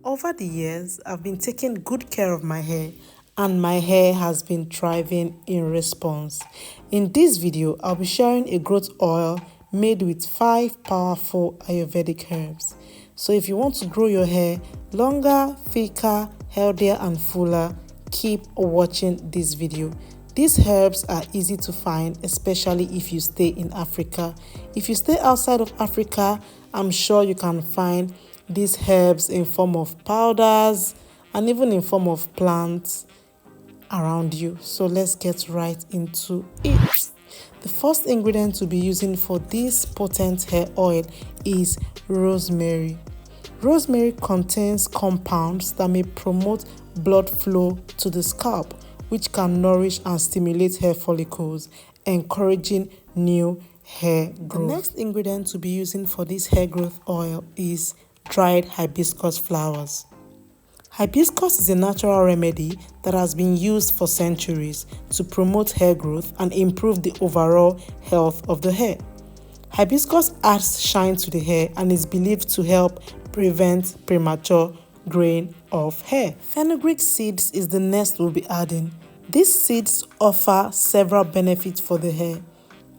Over the years, I've been taking good care of my hair and my hair has been thriving in response. In this video, I'll be sharing a growth oil made with 5 powerful Ayurvedic herbs. So if you want to grow your hair longer, thicker, healthier and fuller, keep watching this video. These herbs are easy to find, especially if you stay in Africa. If you stay outside of Africa, I'm sure you can find these herbs in form of powders and even in form of plants around you. So let's get right into it. The first ingredient to be using for this potent hair oil is rosemary. Rosemary contains compounds that may promote blood flow to the scalp, which can nourish and stimulate hair follicles, encouraging new hair growth. The next ingredient to be using for this hair growth oil is dried hibiscus flowers. Hibiscus is a natural remedy that has been used for centuries to promote hair growth and improve the overall health of the hair. Hibiscus adds shine to the hair and is believed to help prevent premature graying of hair. Fenugreek seeds is the next we'll be adding. These seeds offer several benefits for the hair,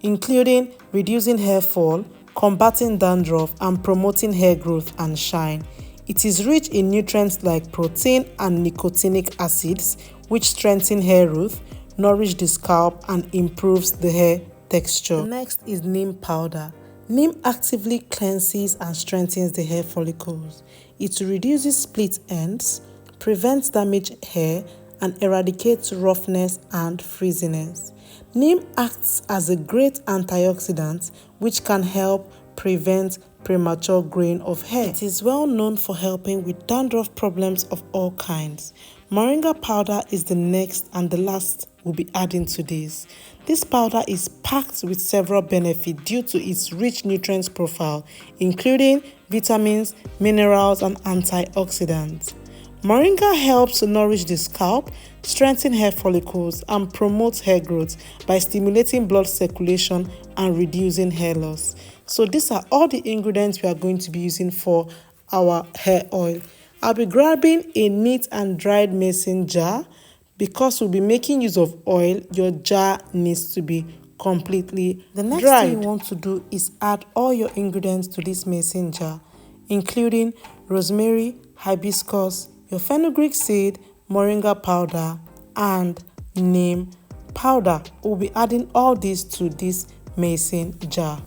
including reducing hair fall, combating dandruff, and promoting hair growth and shine. It is rich in nutrients like protein and nicotinic acids, which strengthen hair growth, nourish the scalp, and improves the hair texture. The next is neem powder. Neem actively cleanses and strengthens the hair follicles. It reduces split ends, prevents damaged hair, and eradicates roughness and frizziness. Neem acts as a great antioxidant which can help prevent premature graying of hair. It is well known for helping with dandruff problems of all kinds. Moringa powder is the next and the last we'll be adding to this. This powder is packed with several benefits due to its rich nutrients profile, including vitamins, minerals, and antioxidants. Moringa helps to nourish the scalp, strengthen hair follicles, and promote hair growth by stimulating blood circulation and reducing hair loss. So these are all the ingredients we are going to be using for our hair oil. I'll be grabbing a neat and dried mason jar. Because we'll be making use of oil, your jar needs to be completely dried. The next thing you want to do is add all your ingredients to this mason jar, including rosemary, hibiscus, your fenugreek seed, moringa powder, and neem powder. We'll be adding all these to this mason jar.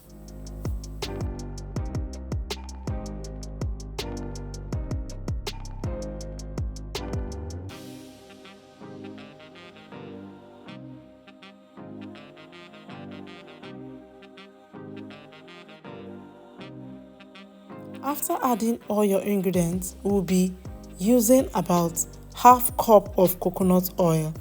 After adding all your ingredients, we'll be using about half cup of coconut oil.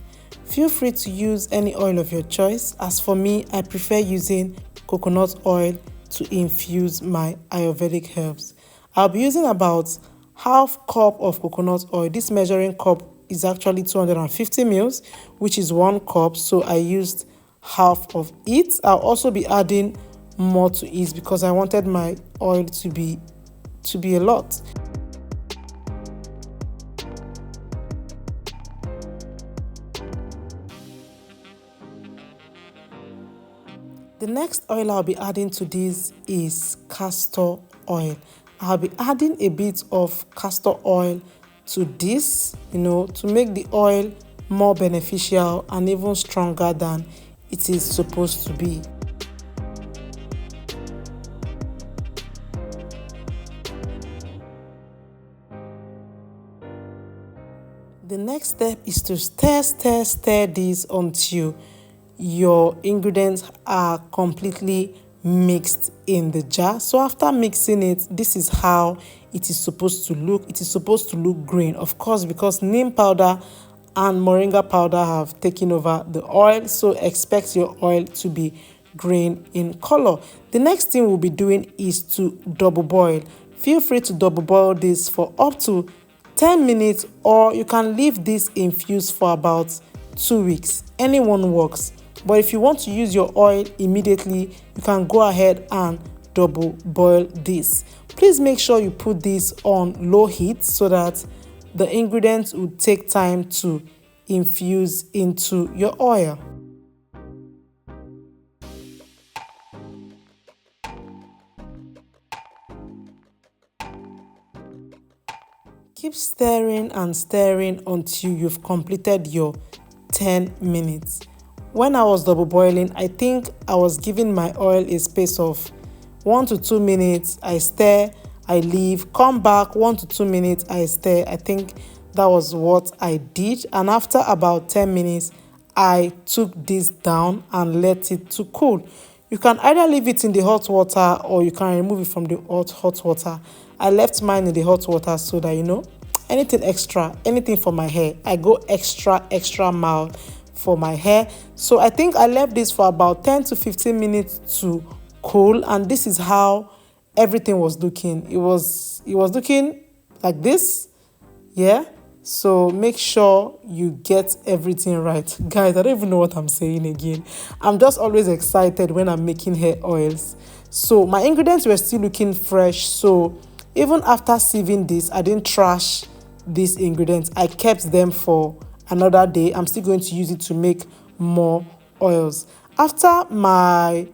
Feel free to use any oil of your choice. As for me, I prefer using coconut oil to infuse my Ayurvedic herbs. I'll be using about half cup of coconut oil. This measuring cup is actually 250 ml, which is 1 cup, so I used half of it. I'll also be adding more to it because I wanted my oil to be a lot. The next oil I'll be adding to this is castor oil. I'll be adding a bit of castor oil to this, to make the oil more beneficial and even stronger than it is supposed to be. The next step is to stir this until your ingredients are completely mixed in the jar. So after mixing it, this is how it is supposed to look. It is supposed to look green, of course, because neem powder and moringa powder have taken over the oil, so expect your oil to be green in color. The next thing we'll be doing is to double boil. Feel free to double boil this for up to 10 minutes, or you can leave this infused for about 2 weeks. Anyone works. But if you want to use your oil immediately, you can go ahead and double boil this. Please make sure you put this on low heat so that the ingredients would take time to infuse into your oil. Keep stirring and stirring until you've completed your 10 minutes. When I was double boiling, I think I was giving my oil a space of 1 to 2 minutes. I stir, I leave, come back, 1 to 2 minutes, I stir. I think that was what I did. And after about 10 minutes, I took this down and let it to cool. You can either leave it in the hot water or you can remove it from the hot water. I left mine in the hot water so that, anything extra, anything for my hair, I go extra mile for my hair. So I think I left this for about 10 to 15 minutes to cool, and this is how everything was looking. It was looking like this. Yeah. So make sure you get everything right. Guys, I don't even know what I'm saying again. I'm just always excited when I'm making hair oils. So my ingredients were still looking fresh. So even after sieving this, I didn't trash these ingredients. I kept them for another day. I'm still going to use it to make more oils. After my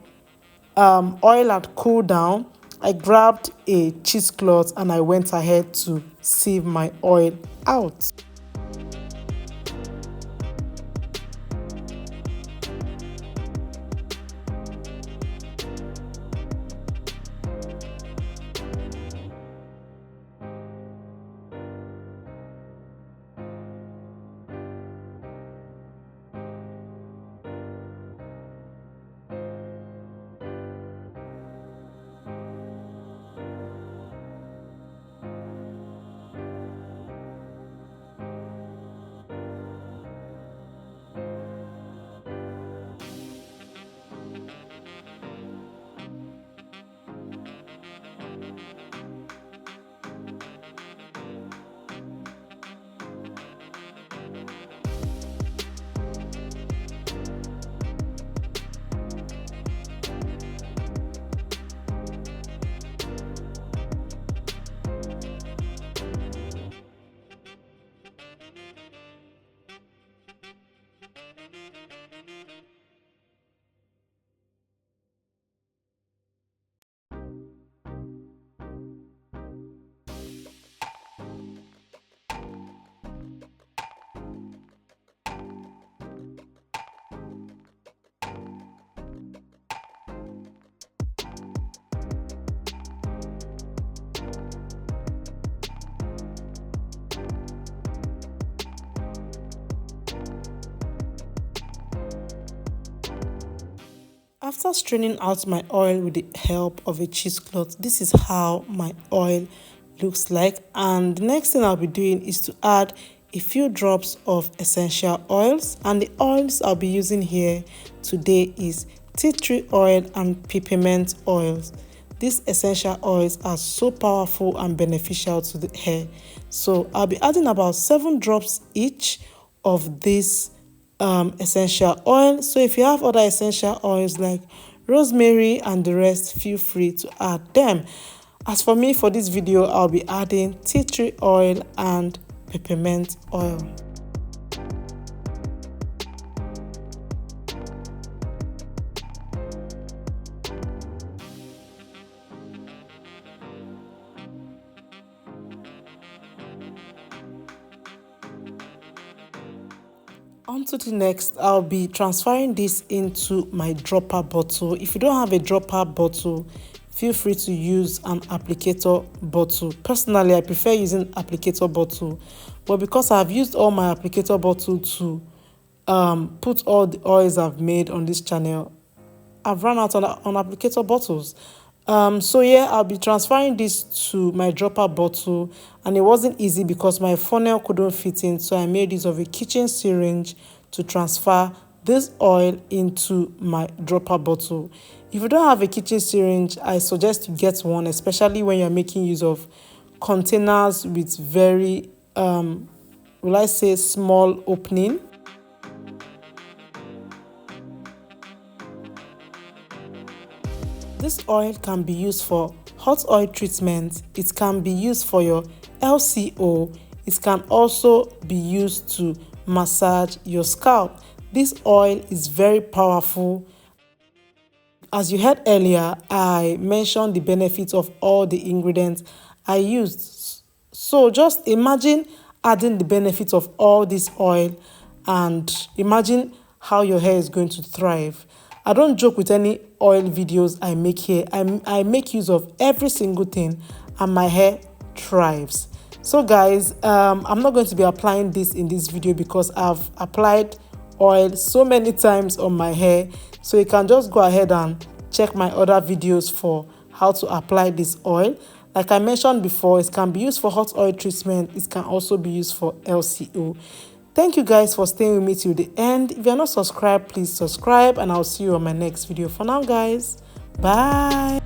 oil had cooled down, I grabbed a cheesecloth and I went ahead to sieve my oil out. After straining out my oil with the help of a cheesecloth, this is how my oil looks like. And the next thing I'll be doing is to add a few drops of essential oils. And the oils I'll be using here today is tea tree oil and peppermint oils. These essential oils are so powerful and beneficial to the hair. So I'll be adding about 7 drops each of this essential oil. So if you have other essential oils like rosemary and the rest, feel free to add them. As for me, for this video, I'll be adding tea tree oil and peppermint oil. On to the next, I'll be transferring this into my dropper bottle. If you don't have a dropper bottle, feel free to use an applicator bottle. Personally, I prefer using applicator bottle, but because I've used all my applicator bottle to put all the oils I've made on this channel, I've run out on applicator bottles. So yeah, I'll be transferring this to my dropper bottle, and it wasn't easy because my funnel couldn't fit in, so I made use of a kitchen syringe to transfer this oil into my dropper bottle. If you don't have a kitchen syringe, I suggest you get one, especially when you're making use of containers with very will I say small opening. This oil can be used for hot oil treatment. It can be used for your LCO. It can also be used to massage your scalp. This oil is very powerful. As you heard earlier, I mentioned the benefits of all the ingredients I used. So just imagine adding the benefits of all this oil and imagine how your hair is going to thrive. I don't joke with any oil videos I make here. I make use of every single thing and my hair thrives. So guys, I'm not going to be applying this in this video because I've applied oil so many times on my hair. So you can just go ahead and check my other videos for how to apply this oil. Like I mentioned before, it can be used for hot oil treatment. It can also be used for LCO. Thank you guys for staying with me till the end. If you're not subscribed, please subscribe and I'll see you on my next video. For now guys, bye.